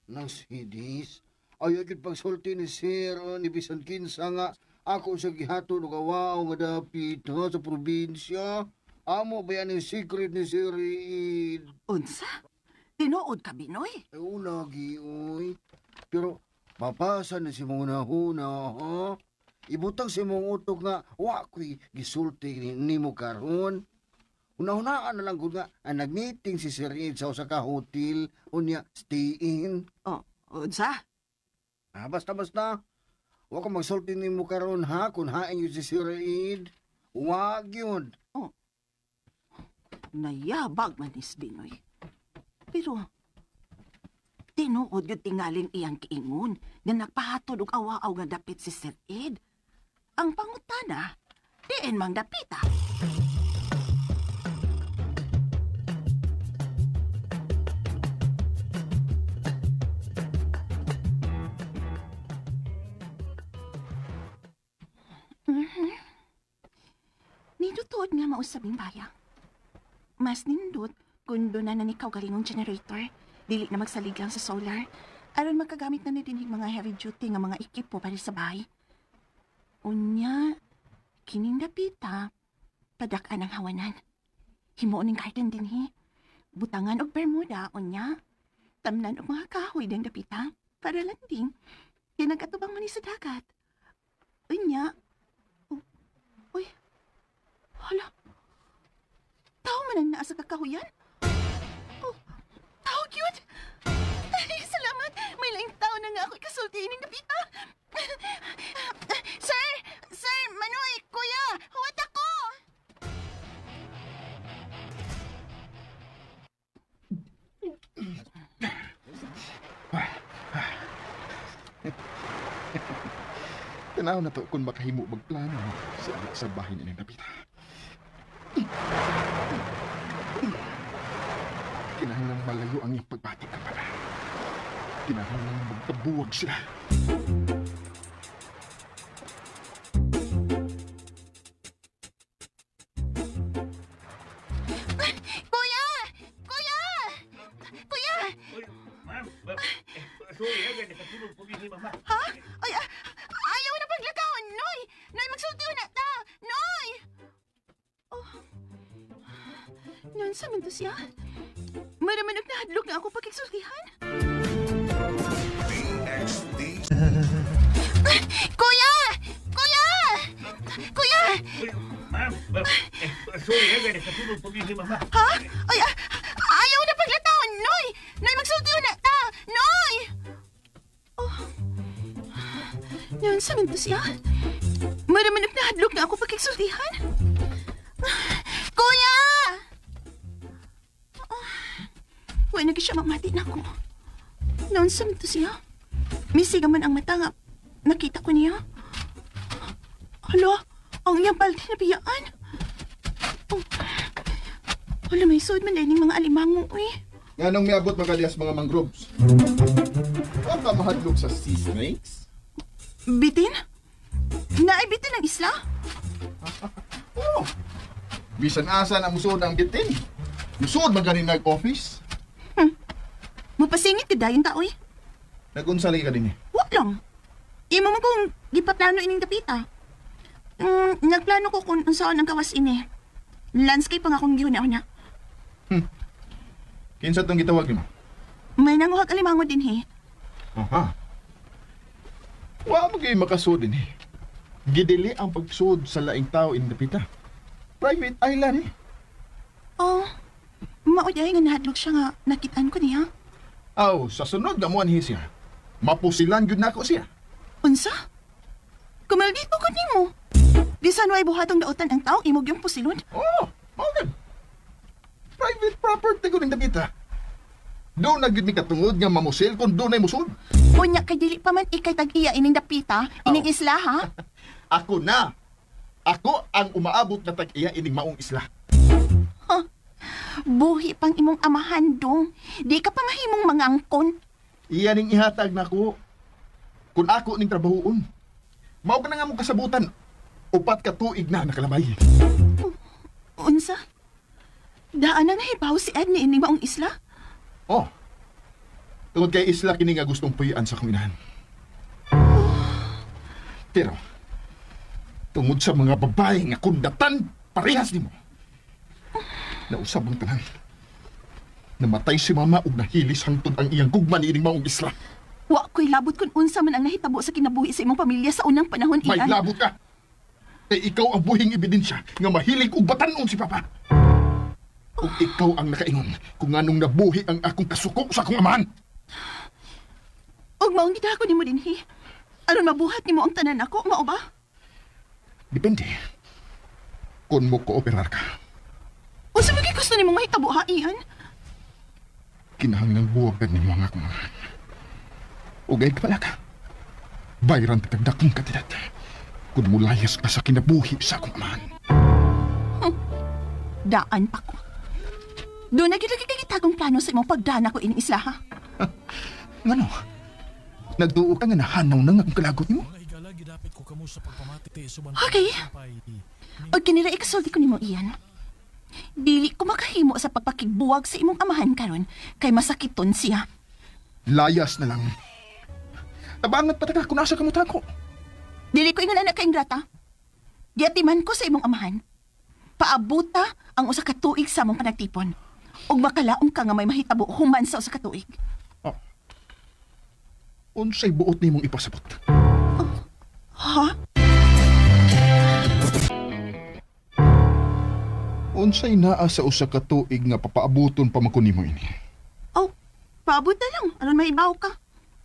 Nang CDs? Ayaw yun pagsulti ni Sir o ni Bisan Kinsa nga ako sa gihatod o awaaw nga dapit ha, sa probinsya. Amo ba yan yung secret ni Sir Reed? Unsa? Tinuod ka Binoy? Ay, lagi, uy. Pero, mapasa na si muna huna, ha? ibutang sa imong utok nga wa ko'y gisulti nimo karon. Una-unaan na lang gud nga ang nag-meeting si Sir Ed sa usa ka hotel unya stay in. Oh, unsa? Basta. Wa ko magsulti nimo karon ha kung hain yun si Sir Ed. Wag yun. Nayabag man is Binoy. Pero, tinuod yung tingaling iyang kiingon na nagpahatod og awa-aw nga dapit si Sir Ed. Ang pangutana, diin mang dapita. Nindot nga mausabing bayang. Mas nindot kung doon na nanikaw galingong generator, dili na magsalig lang sa solar, aron magkagamit na nidinig mga heavy duty nga mga ekipo para sa bahay. Unya, kining dapita, padak-an ang hawanan. Himuon ng garden din butangan og bermuda, unya, tamnan og mga kahoy din dapita, para landing, kinag-atubang man sa dagat. Unya, uy, hala, tao man ang naa sa kakahuyan? Oh, tao yun? Ay, salamat! May laing tao na nga ako ikasultihin ng napita. Sir! Sir! Manoy! Kuya! Huwat ako! Tanaw na to kung makahimo magplano sa anak sa bahay ni Napita. Kinahanglan malayo ang iyong pagbatik ka pala. Kinahanglan magtabuwag sila. Kuya! Kuya! Kuya! Ha? Ay, ayaw na paglakawan, Noy! Noy, magsultiw na ta! Noy! Oh. Noon sa minto siya? Maramanok na hadlok na ako pagkiksultihan. Kuya! Kuya! Kuya! Ha? Ay, ayaw na paglatawan, Noy! Noy, magsultiw na ta! Noy! Oh. Noon sa minto siya? Maramanok na hadlok na ako pagkiksultihan. Kuya! Huwag na siya mamati na ako. Noon sa minto siya? Misiga man ang mata nga. Nakita ko niya. Hala, ang iyang paldi na biyaan. Oh. Wala may suod man dahil mga alimango, uy. Nga nung miabot magalias mga mangroves. Huwag ka mahadlok sa sea snakes. Bitin? Naay bitin ang isla? Oh, bisan asa na musod ang bitin. Musod magaling nag-office. Mapasingit ka dayon ta, uy. Nagunsali ka din eh. Huwag lang. Imo mo kung gipaplano ining dapita. Nagplano ko kung saan ang kawas ini. Landscape ang akong gihuna niya. Kinsa itong gitawag mo? May nanguhag alimango din, Aha. Wa mo kayo makasud din eh. Gidili ang pagsud sa laing tao in Dapita. Private island eh. Oh, mauday nga nahadlok siya nga nakitaan ko niya. Aw, sa sunod gamuan siya. Mapusilan yun na ako siya. Unsa? Kumaldito ko nimo. Bisan way buhatong dautan ang tao, imog yung pusilod. Oh, okay. Private property ko ng Dapita. Doon na gid ni katungod nga mamusil kung doon ay musod. Unya kay dili pa man ikay tag-iya ining dapita, ining isla ha? Ako na. Ako ang umaabot na tag-iya ining maong isla. Huh. Buhi pang imong amahan dong. Di ka pa mahimong mangangkon. Iyan ning ihatag na ko. Kung ako ning trabahoon. Mao ka na nga mong kasabutan. Upat ka tuig na nakalabay. Unsa? Daan na nahibaw si Ed ni ining maong isla? Oh. Tungod kay isla kini nga gustong puyaan sa akong inahan. Pero, tungod sa mga babae nga kundatan, parehas nimo. Nausab ang tanan. Namatay si mama ug nahilis hangtod ang iyang gugma ni ining maong isla. Wa ko'y labot kung unsa man ang nahitabo sa kinabuhi sa imong pamilya sa unang panahon, May Ian. labot ka. Kay ikaw ang buhing ebidensya nga mahilig og batanon si Papa. Kung ikaw ang nakaingon kung anong nabuhi ang akong kasuko sa akong amahan. Og maong gidako nimo dinhi. Aron mabuhat nimo ang tanan ako, mao ba? Depende. Kung mo kooperar ka, Unsa ba gusto nimo mahitabo, ha, Ian? kinahanglang buwagan ni mga akong amahan. Ugay ka pala ka. Bayran tagdakong kandidat. Kung mulayas ka sa kinabuhi sa akong amahan. Daan pa ko. Doon na gyud lagi kay gitagong plano sa imong pagdana ko ining isla, ha? Ngano? Nagduo ka nga nahanaw na nga akong kalagot nimo? Mga igala, gidapit ko kamo sa pagpamati suban Okay. sumpay. Og kinira ikasulti ko nimo, Ian. Dili ko makahimo sa pagpakigbuwag sa imong amahan karon kay masakiton siya. Layas na lang. Tabangat pa taga kung nasa kamutan ko. Dili ko ingon anak ka ingrata. Giatiman ko sa imong amahan. Paabuta ang usa ka tuig sa among panagtipon. Ug makalaom ka nga may mahitabo human sa usa ka tuig. Unsay buot nimong ipasabot? Ha? Unsay naa sa usa ka tuig nga papaabuton pa man ko nimo ini? Oh, paabot na lang. Aron maibaw ka.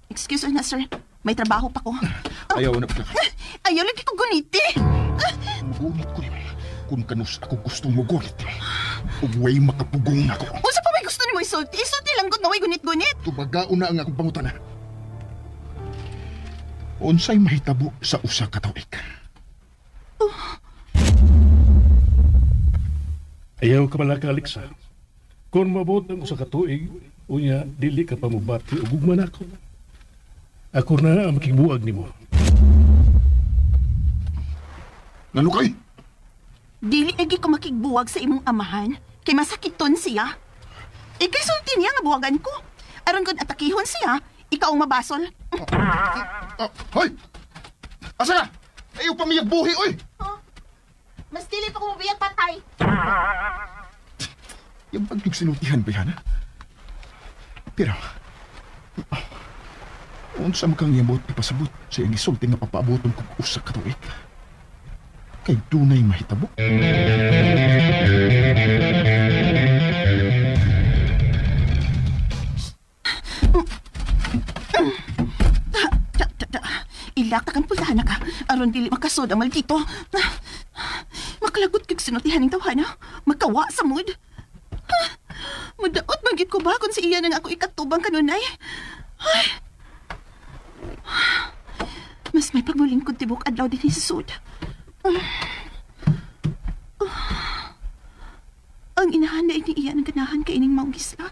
Excuse me na, sir. May trabaho pa ko. Ayaw na pala. Ayaw lagi ko guniti. Mugunit ko nimo. Kung kanus ako gustong mugunit. Ug way makapugong ako. Unsa pa may gusto nimo isulti? Isulti lang gud na way gunit-gunit. Tubagaon na ang akong pangutana. Unsay mahitabo sa usa ka tuig? Ayaw ka pala ka, Alexa. Kung mabot ng usa ka tuig, unya, dili ka pa mubati o gugman ako. Ako na ang makigbuwag nimo. Ngano kay? Dili lagi ko makigbuwag sa imong amahan kay masakiton siya. Ikay sulti niya nga buwagan ko. Aron gud atakihon siya, ikaw ang mabasol. Hoy! Asa ka? Ayaw pamiyag buhi, oy! Mas dili pa ko mabiyag patay. Yung pagyog sinutihan ba yan, ha? Pero, unsa man kang yamot ipasabot sa iyang isulti nga papaaboton kong usa ka tuig? Kay dunay mahitabo. Ilak kang pultahan ka. Aron dili makasod ang maldito. Makalagot kag sinutihan ng tawhana. Makawa sa mood. Madaot magit ko ba kung si iyan ang ako ikatubang kanunay? Mas may pagmuling kong tibok adlaw din sa sud. Ang inahan na ini iyan ang ganahan kay ining maong gisla.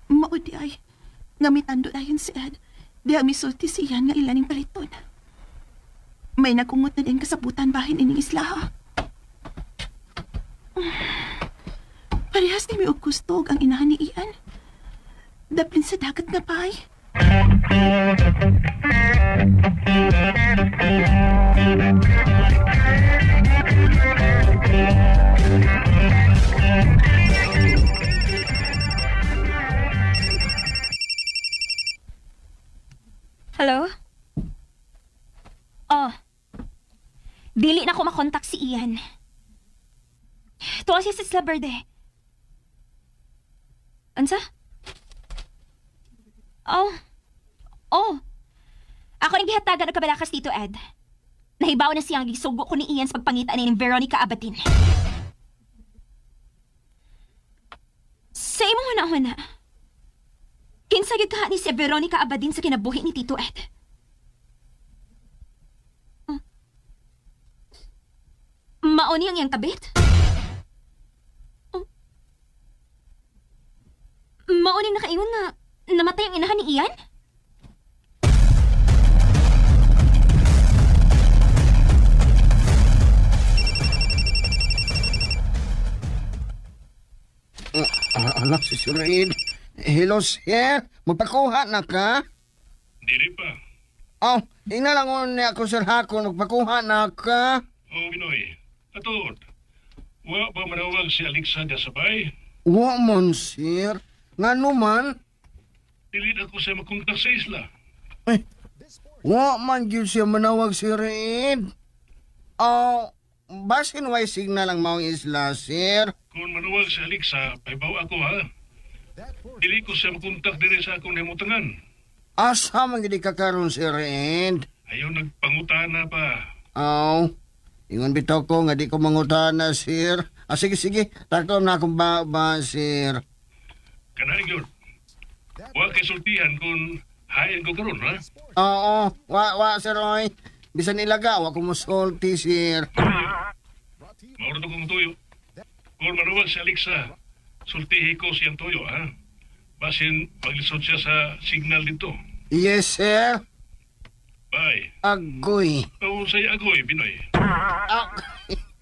Maudi ay ngamitando dayon si Ed. Di ang misulti siya nga ilaning paliton. May nakungot na din kasabutan bahin ining isla, ha? Parehas ni may og gusto ang inahan ni Ian. Daplin sa dagat nga pay. Hello? Oh. Dili na ko makontak si Ian. Tuwa siya sa Isla Verde. Ansa? Oh. Oh. Ako nang gihatagan og kabalakas dito, Ed. Nahibaw na siyang gisugo ko ni Ian sa pagpangita ni Veronica Abatin. Sa imong huna-huna, kinsa gyud ka ni si Veronica Abadin sa kinabuhi ni Tito Ed? Mauni ang iyang kabit? Mauni nakaingon na namatay ang inahan ni Ian? Alak si Suraid. Hello, sir. Magpakuha na ka? Dili pa. Oh, inalangon niya ako sir hakon. Magpakuha na ka? Oh, Binoy. Atod. Wa ba manawag si Alexa sa bay? Wa man, sir. Nga naman? dili na ko siya makontak sa isla. Ay, wa man yun siya manawag Sir Ed. Basin way signal ang maong isla, sir. Kung manuwag si Alexa, paibaw ako ha. Dili ko siya makontak diri sa akong himutangan. Asa man gid ka karon, Sir Ed? Ayaw nagpangutana pa. Ingon bitaw ko nga di ko mangutana, sir. Sige, takom na akong ba, sir. Kanang yun. Huwag kay sultihan kung hayan ko karon ha. Oo, Sir Roy. Bisan ilaga, wa ko musulti, sir. Mauro kong tuyo. Kung manuwag si Alexa, sultihi ko siyang tuyo ha. Basin maglisod siya sa signal dito. Yes, sir. Bye. Agoy. Oo, sa'yo agoy, Binoy.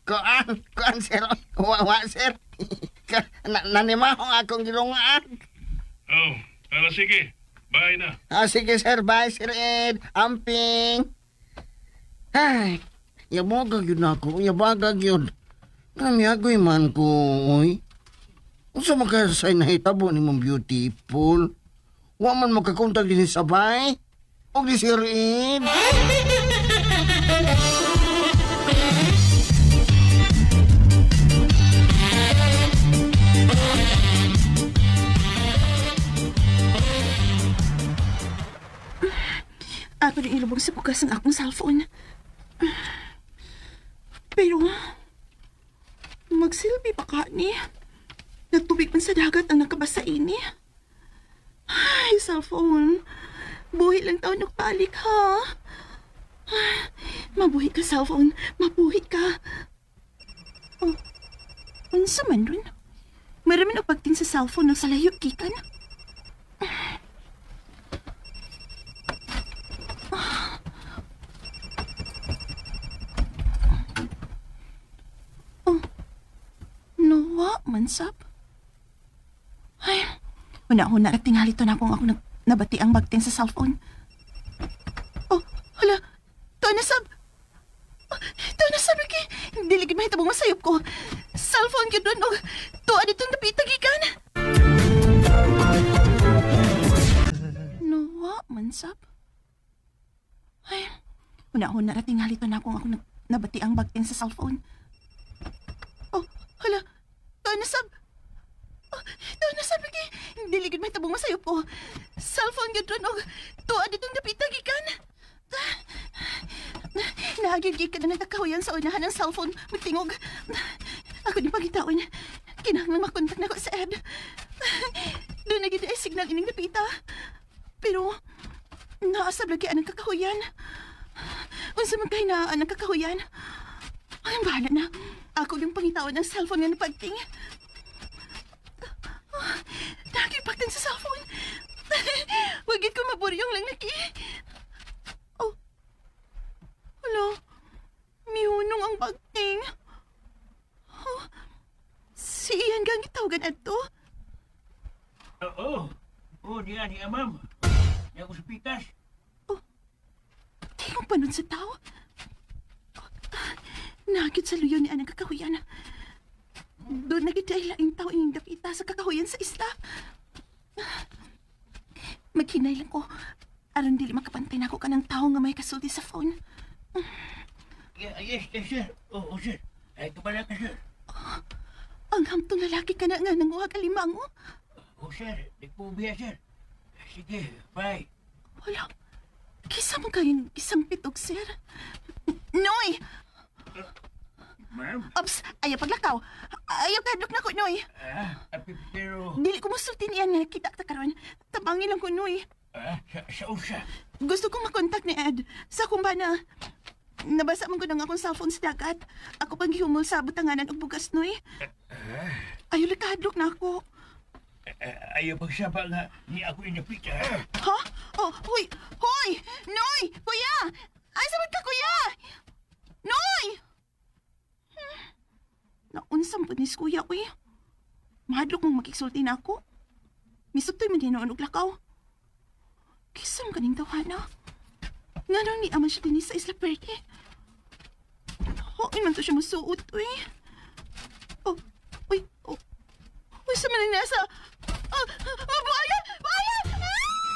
Kuan, sir. Wa, sir. Nanimahong akong gilungan. Oh, sige. Bye na. Sige, sir. Bye, Sir Ed. Amping. Ay, yabagag yun ako. Kami agoy man ko, oy. Kung sa makasay na hitabo ni mong beautiful, wa man makakontak din sa bay. O di Sir Ed. Ako rin ilubog sa bukas ng akong cellphone. Pero, magsilbi pa ka ni. Nagtubig man sa dagat ang nakabasa ini. Ay, cellphone. Buhi lang taon nagpalik, ha? Mabuhi ka, cellphone. Mabuhi ka. Oh, unsa man rin? Marami nagpagting sa cellphone ng salayo, kikan. Nawa, mansap. Ay, una-una at tingali to na kung ako nabati ang bagting sa cellphone. Oh, hala, to nasab. To nasab, iki. Diligid mahitabong masayop ko. Cellphone ko doon, tuwa ditong napitagikan. Nawa, mansap. Ay, una-una at tingali to na kung ako nabati ang bagting sa cellphone. Oh, hala, to nasab. Ito na sabi kay, diligid may tabong masayop ko. Cellphone yun doon, tuwa ditong napitagikan. Nahagilgig ka na nagkakahuyan sa unahan ng cellphone, magtingog. Ako din pagitawan, kinahanglang makontak na ko sa Ed. Doon na gito ay signal ining napita. Pero, naasab lagi ang kakahuyan. Unsa magkahinaan ang kakahuyan. Ay, bahala na. Ako yung pangitawan ng cellphone nga napagting. Nakipagtan sa cellphone. Wagit ko maburyong lang laki. Oh. Hala. Mihunong ang bagting. Oh. Si Ian gang itawagan ato. Oo, diyan ni Amam. Di ako sa pikas. Oh. Tingong panon sa tao. Oh. Nakit sa luyo ni anang kakahuyan. Doon nagitay laing tao ining dapita sa kakahuyan sa isla. Maghinay lang ko. Aron dili makapantay na ako ka ng tao nga may kasulti sa phone. Yes, sir. Oo, sir. Ay, kabala ka, sir. Ang hamtong lalaki ka na nga nanguhag alimango. Oo, sir. Di po biya, sir. Sige, bye. Wala. Kisa mo kayong isang pitog, sir. Noy! Ma'am? Ops, ayaw paglakaw. Ayaw kadlok na ko, Noy. Pero... Dili ko masulti niyan nga nakita ka karon. Tabangin lang ko, Noy. Sa usa. Gusto kong makontak ni Ed. Sa kumbana. Nabasa man ko ng akong cellphone sa dagat. Ako pang gihumol sa butanganan og bugas, Noy. Ayaw likadlok na ako. Ayaw pagsaba nga ni ako inapita. Ha? Oh, huy! Hoy! Noy! Kuya! Ay, sabad ka, kuya! Noy! Naunsam po ni kuya, uy. Mahadlok mong makiksulti na ako. Misutoy man din og lakaw. Kisam kaning tawhana. Nga nang ni aman siya din sa Isla Verde. Hoin man to siya masuot, uy. Oh, uy, oh. Uy, sa manang nasa... Oh, buhaya! Buhaya! Ah!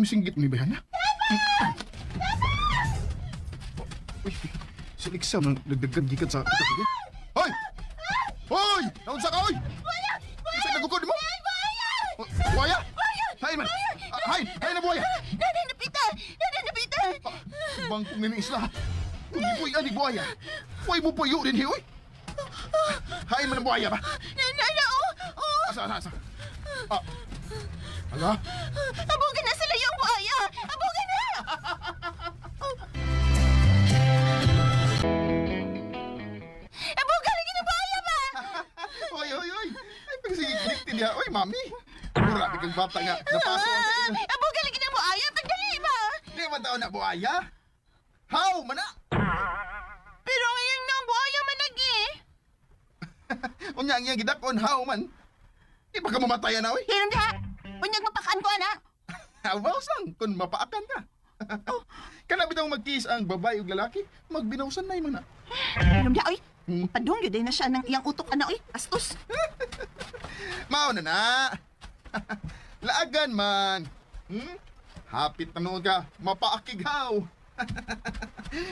yung singgit ni Bayana? Uy, si Liksa nang nagdagan gikan sa kapatid. Hoy! Hoy! Naunsa ka, hoy! Isa nagukod mo? Buaya! Hay man! Hay! Hay na buaya! Nanay napita! Nanay napita! Bangkong nini isla. Kung di buaya ni buaya. Huwag mo puyo din, hiyoy. Hay man ang buaya ba? Nanay na, oh! Asa? Hala? Abugan na sila yung buhaya! Abugan na! Abugan lagi na buhaya ba? Hoy! Ay, pagsigit-sigit niya. Oy, mami. Mura, kang bata nga. Napaso ang tingin. Abugan lagi na buhaya! Pagdali ba? Di ba taon na buaya? How, mana? Pero ngayon na ang buhaya managi. Unya ang iyang gidakon, how man? Di ba ka mamatayan na, oy? Hirang diha! Unyag mapakaan ko, anak! Awawsan, kung mapaakan ka. Kana bitang magkiis ang babae ug lalaki, magbinawsan na man na. Hirang diha, oy! Padung yun na siya ng iyang utok, anak, oy! Astos! Mao na na. Laagan man. Hapit na noon ka, mapaakighaw.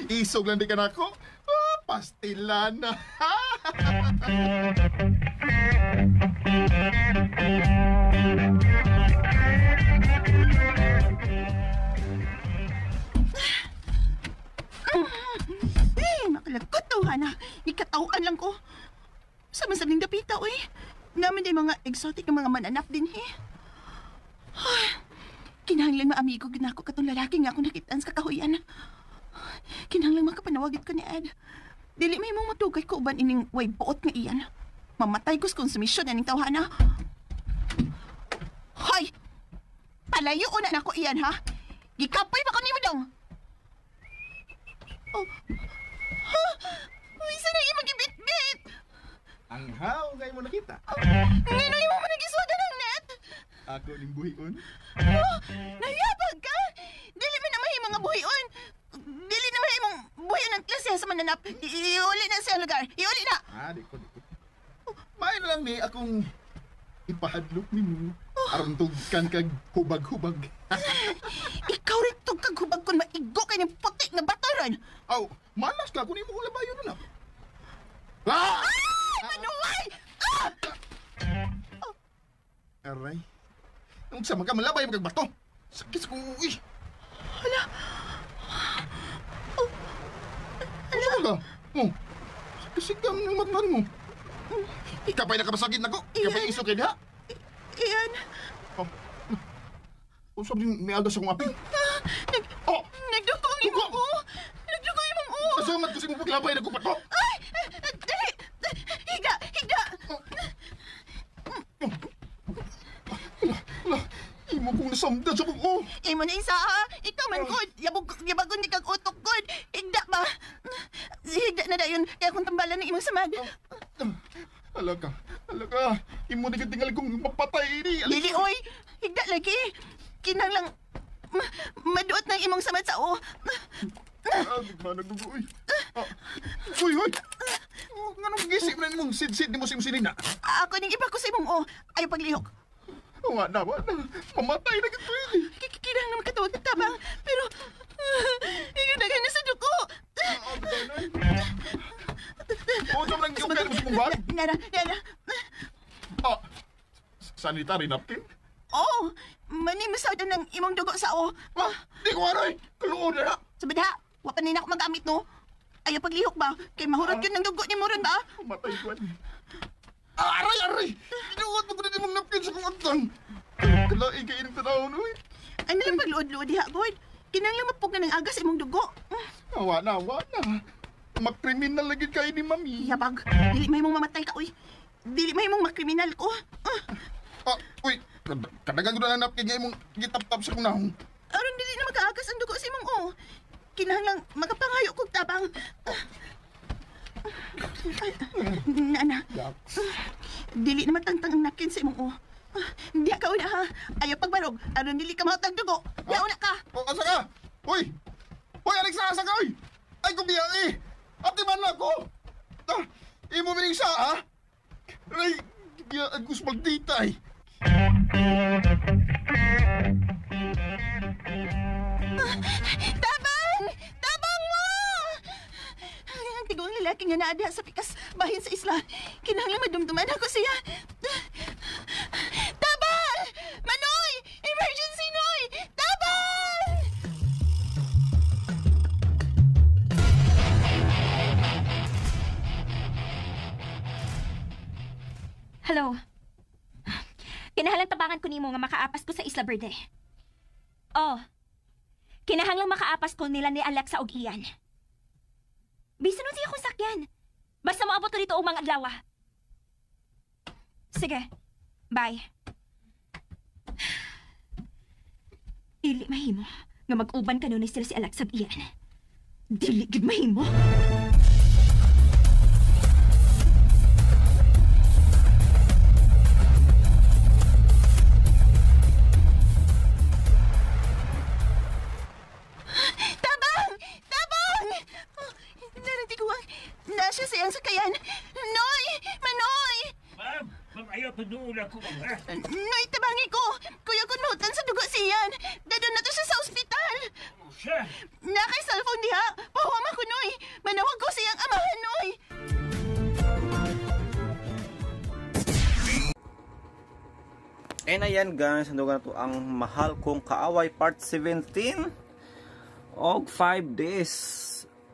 Isog lang di ka na ako. Pastilan na. Makalagot to, Hana. Ikatauan lang ko. Sama-saming dapita, oy. Namin din mga exotic ng mga mananap din, eh. Kinahanglan maamigo gina ako katong lalaki nga ako nakitaan sa kakahuyan. Kinahanglan makapanawagit ko ni Ed. Dili may mong matugay ko uban ining way buot nga iyan. Mamatay ko sa konsumisyon aning tawhana. Hoy! Palayo na ako iyan, ha? Gikapoy pa ko ni mo dong. Oh. Ha? Uy, sana yung magibit-bit. Ang how ngay mo nakita. Nganoy mo managiswagan ng net? Ako ning buhion. Oh, nahiyapag ka? Dili man na mahi mga buhion. Dili na mahi mong buhion ng klase sa mananap. Iuli na sa lugar. Iuli na. Di ko. May na lang ni akong ipahadlok ni mo. Aron tugkan kag hubag-hubag. Ikaw rin itong kaghubag kung maigo ka ng puti na bataran. Aw, malas ka kung imo ko labayo na. Manuway! Aray. Ang sama ka malabay magag bato. Sakit ko. Uy. Hala. Ano ka? Oh. Kasigam ng matman mo. Ikapay na kabasagit na ko. Ikapay iso kay diha. Iyan. O sabi may agas akong api. Nagduko ang imong o. Nagduko ang imong o. Kasamat ko sa imong paglabay na ko bato. Ay! Dali! Higa! Higa! Imo kong nasamda sa kong Imo na isa ha. Ikaw man good. Yabagon di kag utok good. Higda ba? Higda na dayon. Kaya kung tambalan ng imong samad. Alaga. Imo na katingal kong mapatay ni. Lili, oy! Higda lagi. Kinang lang maduot ng imong samad sa o. Manag mo, uy. Uy. Nganong gisip na mong sid-sid ni mo sa imong sinina? Ako ning iba ko sa imong o. Ayaw paglihok. Wala. Mamatay na kito yun. Kinang naman katawag ng tabang. Pero, ikaw na ganun sa duko. Oo, naman ang giyong mo sa mong bag. Nara. Sanitary napkin? Oo, manimasaw doon ng imong dugo sa o. Di ko aray. Kaluon na. Sabi ha, wapan na ako magamit no. Ayaw paglihok ba? Kay mahurot yun ng dugo ni Moron ba? Matay ko. Aray! Inuot mo ko na di mong napkin sa kong agtang. Kalaig kayo ng tanawon, uy. Ay nalang pagluod-luod diha, God. Kinanglang mapug na ng agas imong dugo. Awa na. Makriminal lagi kayo ni Mami. Yabag, dili may mong mamatay ka, uy. Dili may mong makriminal ko. Uy, kadagan ko na napkin niya imong gitap-tap sa kong nahong. Aron dili na mag-aagas ang dugo sa imong o. Kinahanglang magapangayo kog tabang. Nana, dili na matangtang ang napkin sa imong o. Di ka una ha. Ayaw pagbarog. Aron dili ka mautang dugo. Di una ka. O, asa ka? Uy, Alexa, asa ka, uy? Ay, kubiya eh. Ati man na ako. Imo mining sa, ha? Ay, kaya agus magditay. lalaki nga naa diha sa pikas bahin sa isla. Kinahanglan madumduman ako siya. Tabang! Manoy! Emergency, Noy! Tabang! Hello. Kinahanglan tabangan ko nimo nga makaapas ko sa Isla Verde. Oh. Kinahanglan makaapas ko nila ni Alexa og Ian. Bisan nun siya kung sakyan. Basta maabot ko dito og mga adlaw. Sige. Bye. Dili mahimo nga mag-uban kanunay sila si Alexa ug Ian. Dili gid mahimo. Nasya siyang sakayan. Noy! Manoy! Ma'am, ayaw panuula ko, ma'am, ha? Noy, tabangi ko. Kuya kun mahutan sa dugo siyan. Dadon na to siya sa ospital. Siya? Nakay cellphone diha. Pahuwama ko, Noy. Manawag ko siyang amahan, Noy. And ayan guys, handugan na to ang Mahal Kong Kaaway Part 17 og 5 days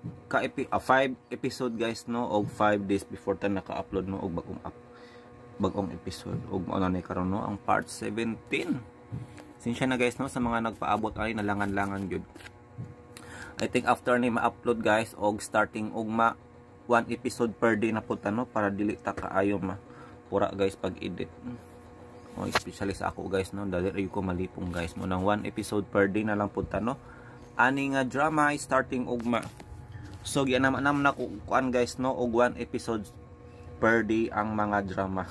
5 episode guys no, og 5 days before ta naka-upload no, og bagong episode og ano na karon no, ang part 17. Sinsya na guys no sa mga nagpaabot ay nalangan-langan gyud. I think after ni ma-upload guys og starting og 1 episode per day na punta no, para dili ta kaayo pura guys pag edit. O especially sa ako guys no, dali ray ko malipong guys mo nang 1 episode per day na lang punta no. Ani nga drama starting ugma. So gianam na kuan guys no, og 1 episode per day ang mga drama.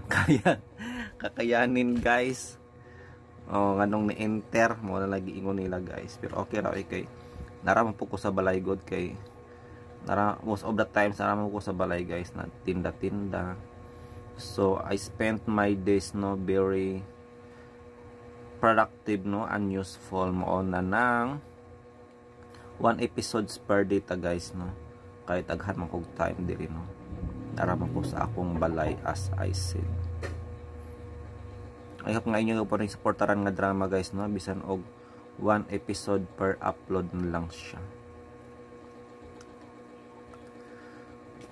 Kaya kakayanin guys. Oh nganong ni-enter mo na lagi ingon nila guys. Pero okay ra kay naraman po ko sa balay god kay most of the times naraman ko sa balay guys na tinda-tinda. So I spent my days no very productive no and useful mo na nang 1 episodes per day ta guys no, kahit aghan man kog time diri no, naraman ko sa akong balay as I said. I hope nga inyo po rin supportaran nga drama guys no, bisan og 1 episode per upload na lang siya.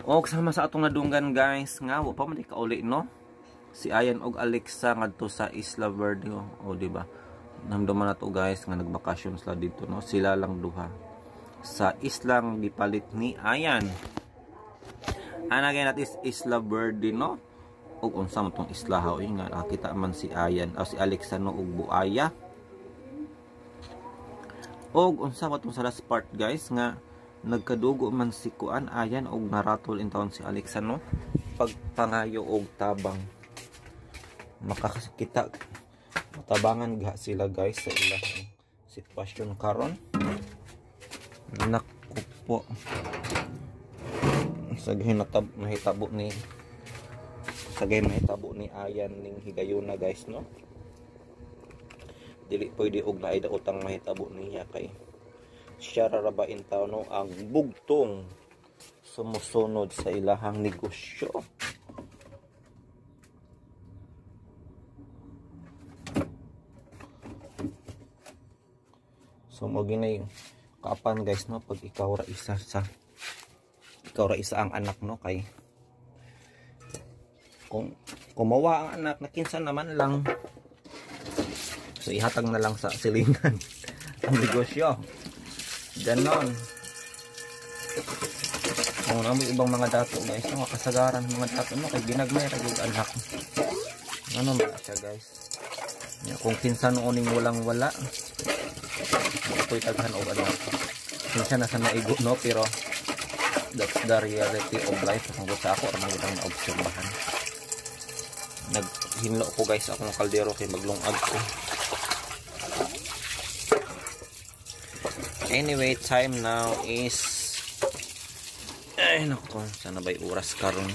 O kasama sa atong nadunggan guys nga wa pa man kauli no, si Ayan og Alexa ngadto sa Isla Verde o di ba, namduman na to guys nga nagbakasyon sila dito no, sila lang duha sa islang gipalit ni Ayan. Anagay natin Isla Verde no, ug unsa man tong isla ha, nga nakita man si Ayan o si Alexa no og buaya. Og unsa man tong sa last part guys nga nagkadugo man si Kuan Ayan og naratol in taon si Alexa no, pagpangayo og tabang. Makakita matabangan ga sila guys sa ilang sitwasyon karon. Naku po, sagay mahitabo ni Ayan ning higayuna guys no, dili pwede og naay daotang mahitabo niya kay siya rarabain taw no ang bugtong sumusunod sa ilahang negosyo. So mo ginay kapan guys no, pag ikaw ra isa ang anak no, kay kung kumawa ang anak na kinsa naman lang, so ihatag na lang sa silingan ang negosyo ganon. Kung may ibang mga dato guys no, kasagaran mga dato no, kay ginagmay ra gyud anak ano man siya guys. Kung kinsa nooning walang wala ako'y taghan og ano, minsan nasa naigo no, pero that's the reality of life. Tungkol sa ako ramang itang naobserbahan. Naghinlo ko guys akong kaldero kay maglungag ko. Anyway, time now is ay nako, sana ba'y oras karon.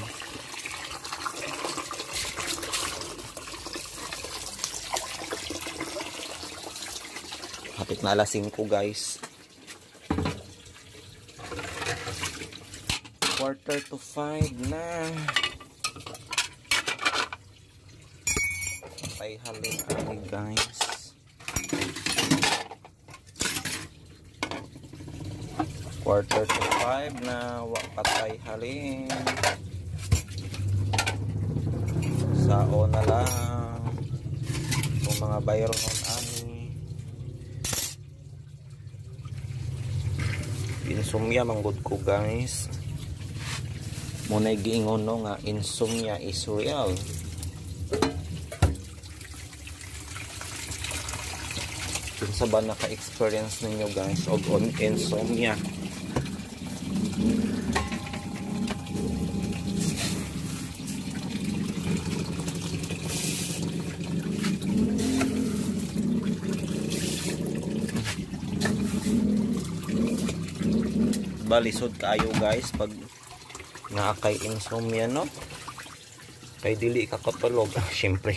Hapit na alas 5 guys. 4:45 na. Patay halin ani guys. Quarter to 5 na patay halin. Sao na lang kung mga bayro nun ani. Insomnia manggod ko guys. Muna giingon no nga insomnia is real. Kung sa ba naka-experience ninyo guys og on insomnia? Balisod kaayo guys pag nakakay insomnia no, kay dili ka katulog. Syempre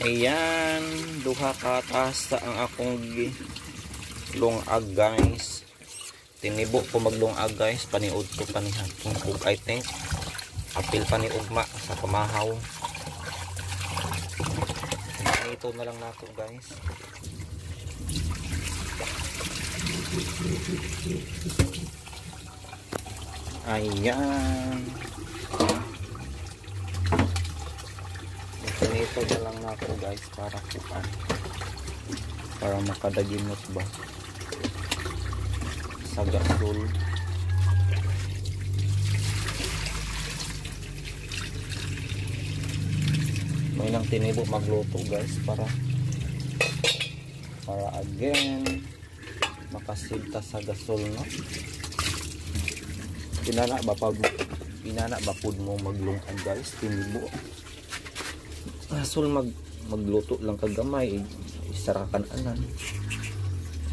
ayan, duha ka taas ang akong lungag guys. Tinibo ko maglungag guys, paniud ko panihapon ug I think apil pa ni ugma sa pamahaw. Ito na lang nato guys. Ayan, ito na lang nato guys para kuan, para makadaginot ba sa gasol. May nang tinibo magluto guys para again makasilta sa gasol no. Pinana ba pud mo maglungag guys, tinibo gasol magluto lang kagamay, isarakan anan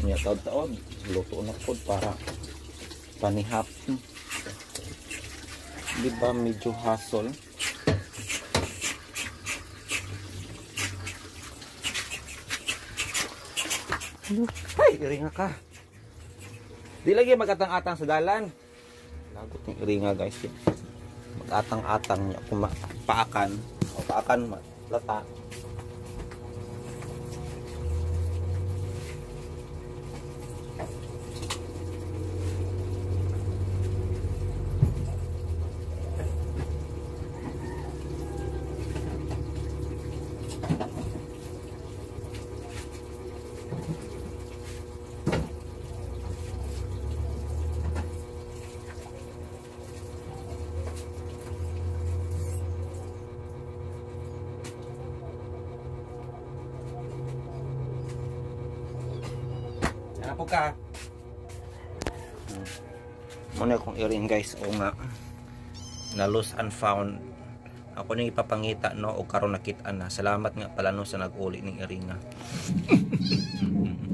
niya taod-taod luto na pod para panihap. Di ba medyo hassle? Ay, iringa ka. Di lagi magatang-atang sa dalan. Lagot ng iringa guys. Magatang-atang niya kung paakan. O paakan lata. Ano ka? Muna akong earring guys, o nga na lost and found. Ako nang ipapangita no, o karon nakita na. Salamat nga pala no sa nag-uli ning earring nga.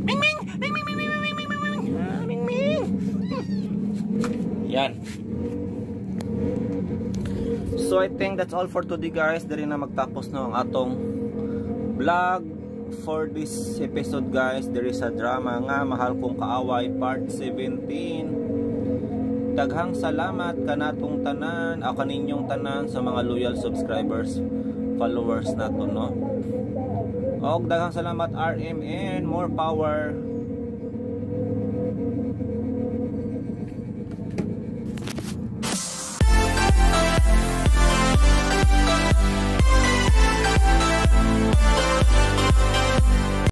Ming ming ming ming ming ming ming ming ming ming. Yan. So I think that's all for today guys. Diri na magtapos no ang atong vlog for this episode guys. There is a drama nga Mahal Kong Kaaway part 17. Daghang salamat kanatong tanan, ako ninyong tanan sa mga loyal subscribers, followers nato no. Og daghang salamat RMN, more power.